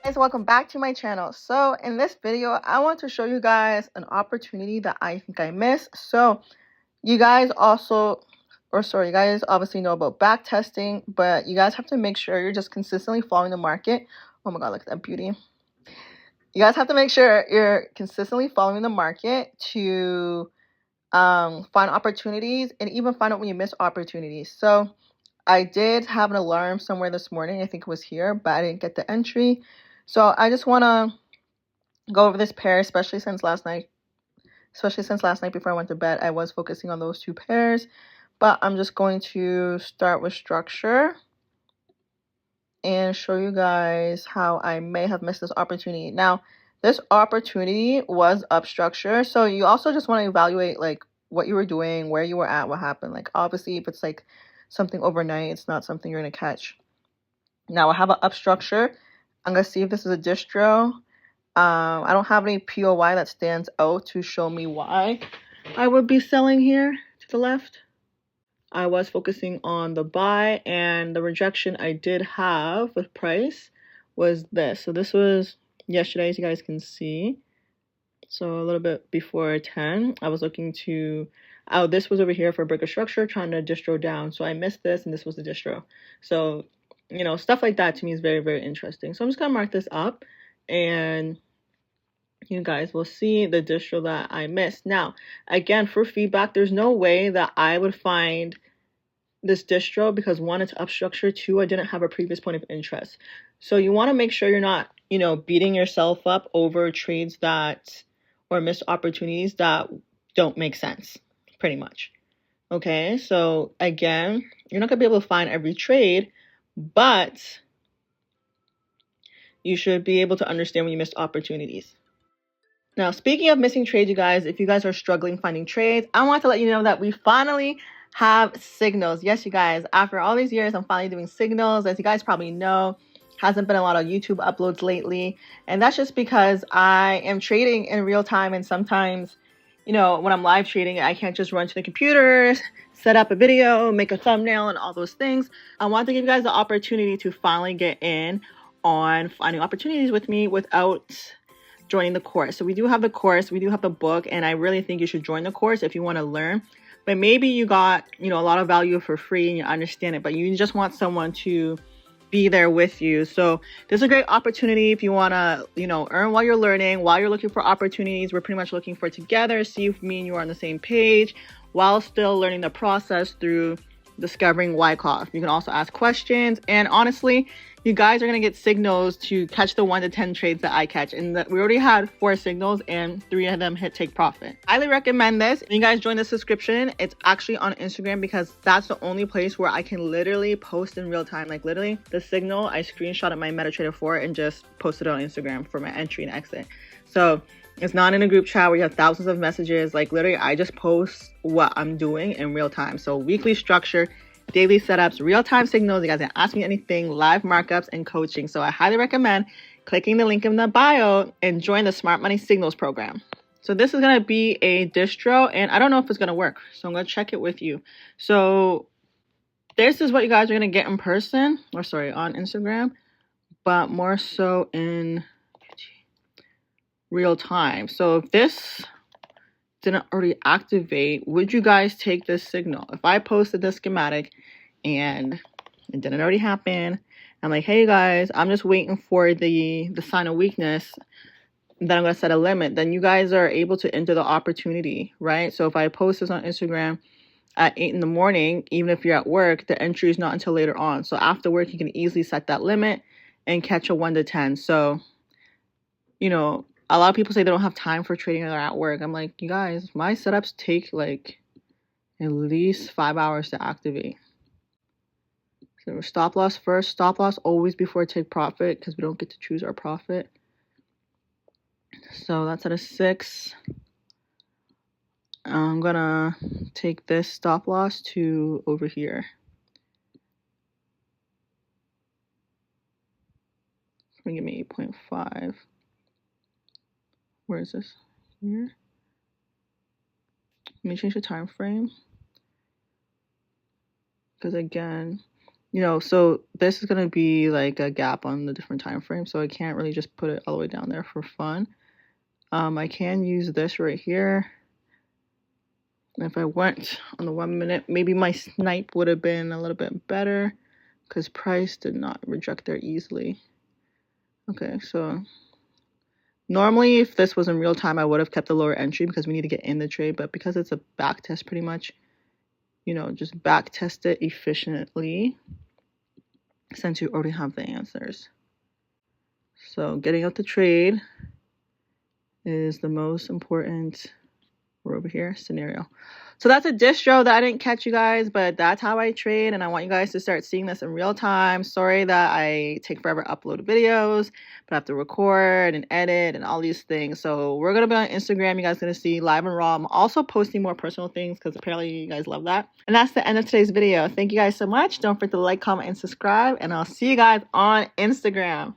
Guys, welcome back to my channel. So in this video I want to show you guys an opportunity that I think I missed. So you guys you guys obviously know about back testing, but you guys have to make sure you're just consistently following the market. Oh my god, look at that beauty. You guys have to make sure you're consistently following the market to find opportunities and even find out when you miss opportunities. So I did have an alarm somewhere this morning. I think it was here, but I didn't get the entry. So I just want to go over this pair, especially since last night before I went to bed, I was focusing on those two pairs. But I'm just going to start with structure and show you guys how I may have missed this opportunity. Now, this opportunity was up structure. So you also just want to evaluate like what you were doing, where you were at, what happened. Like obviously if it's like something overnight, it's not something you're going to catch. Now I have an up structure. I'm going to see if this is a distro. I don't have any POY that stands out to show me why I would be selling here to the left. I was focusing on the buy, and the rejection I did have with price was this. So this was yesterday, as you guys can see. So a little bit before 10, I was looking to, this was over here for breaker structure, trying to distro down. So I missed this, and this was the distro. So, you know, stuff like that to me is very, very interesting. So I'm just going to mark this up, and you guys will see the distro that I missed. Now, again, for feedback, there's no way that I would find this distro because one, it's up structure, two, I didn't have a previous point of interest. So you want to make sure you're not, you know, beating yourself up over trades that or missed opportunities that don't make sense, pretty much. Okay, so again, you're not gonna be able to find every trade, but you should be able to understand when you missed opportunities. Now, speaking of missing trades, you guys, if you guys are struggling finding trades, I want to let you know that we finally have signals. Yes, you guys, after all these years, I'm finally doing signals. As you guys probably know, hasn't been a lot of YouTube uploads lately. And that's just because I am trading in real time. And sometimes, you know, when I'm live trading, I can't just run to the computer, set up a video, make a thumbnail and all those things. I want to give you guys the opportunity to finally get in on finding opportunities with me without joining the course. So we do have the course, we do have the book, and I really think you should join the course if you want to learn. But maybe you got, you know, a lot of value for free and you understand it, but you just want someone to be there with you. So this is a great opportunity if you want to, you know, earn while you're learning, while you're looking for opportunities. We're pretty much looking for together, see if me and you are on the same page while still learning the process through discovering Wyckoff. You can also ask questions, and honestly, you guys are going to get signals to catch the 1 to 10 trades that I catch. And we already had 4 signals and 3 of them hit take profit. Highly recommend this. When you guys join the subscription, it's actually on Instagram because that's the only place where I can literally post in real time. Like literally the signal, I screenshotted my MetaTrader 4 and just posted it on Instagram for my entry and exit. So it's not in a group chat where you have thousands of messages. Like literally I just post what I'm doing in real time. So weekly structure, daily setups, real-time signals. You guys can ask me anything, live markups, and coaching. So I highly recommend clicking the link in the bio and join the Smart Money Signals program. So this is going to be a distro, and I don't know if it's going to work. So I'm going to check it with you. So this is what you guys are going to get in person, or sorry, on Instagram, but more so in real time. So if this didn't already activate, would you guys take this signal? If I posted this schematic and it didn't already happen, I'm like, hey guys, I'm just waiting for the sign of weakness, then I'm going to set a limit, then you guys are able to enter the opportunity, right? So if I post this on Instagram at 8 in the morning, even if you're at work, the entry is not until later on. So after work, you can easily set that limit and catch a 1 to 10. So, you know, a lot of people say they don't have time for trading or they're at work. I'm like, you guys, my setups take like at least 5 hours to activate. So stop loss first. Stop loss always before take profit because we don't get to choose our profit. So that's at a 6. I'm going to take this stop loss to over here. It's going to give me 8.5. Where is this? Here. Let me change the time frame. Because again, you know, so this is going to be like a gap on the different time frames, so I can't really just put it all the way down there for fun. I can use this right here. And if I went on the 1 minute, maybe my snipe would have been a little bit better because price did not reject there easily. Okay, so normally if this was in real time, I would have kept the lower entry because we need to get in the trade, but because it's a back test pretty much, you know, just back test it efficiently since you already have the answers. So getting out the trade is the most important, we're over here, scenario. So that's a distro that I didn't catch you guys, but that's how I trade, and I want you guys to start seeing this in real time. Sorry that I take forever to upload videos, but I have to record and edit and all these things. So we're going to be on Instagram. You guys are going to see live and raw. I'm also posting more personal things because apparently you guys love that. And that's the end of today's video. Thank you guys so much. Don't forget to like, comment, and subscribe, and I'll see you guys on Instagram.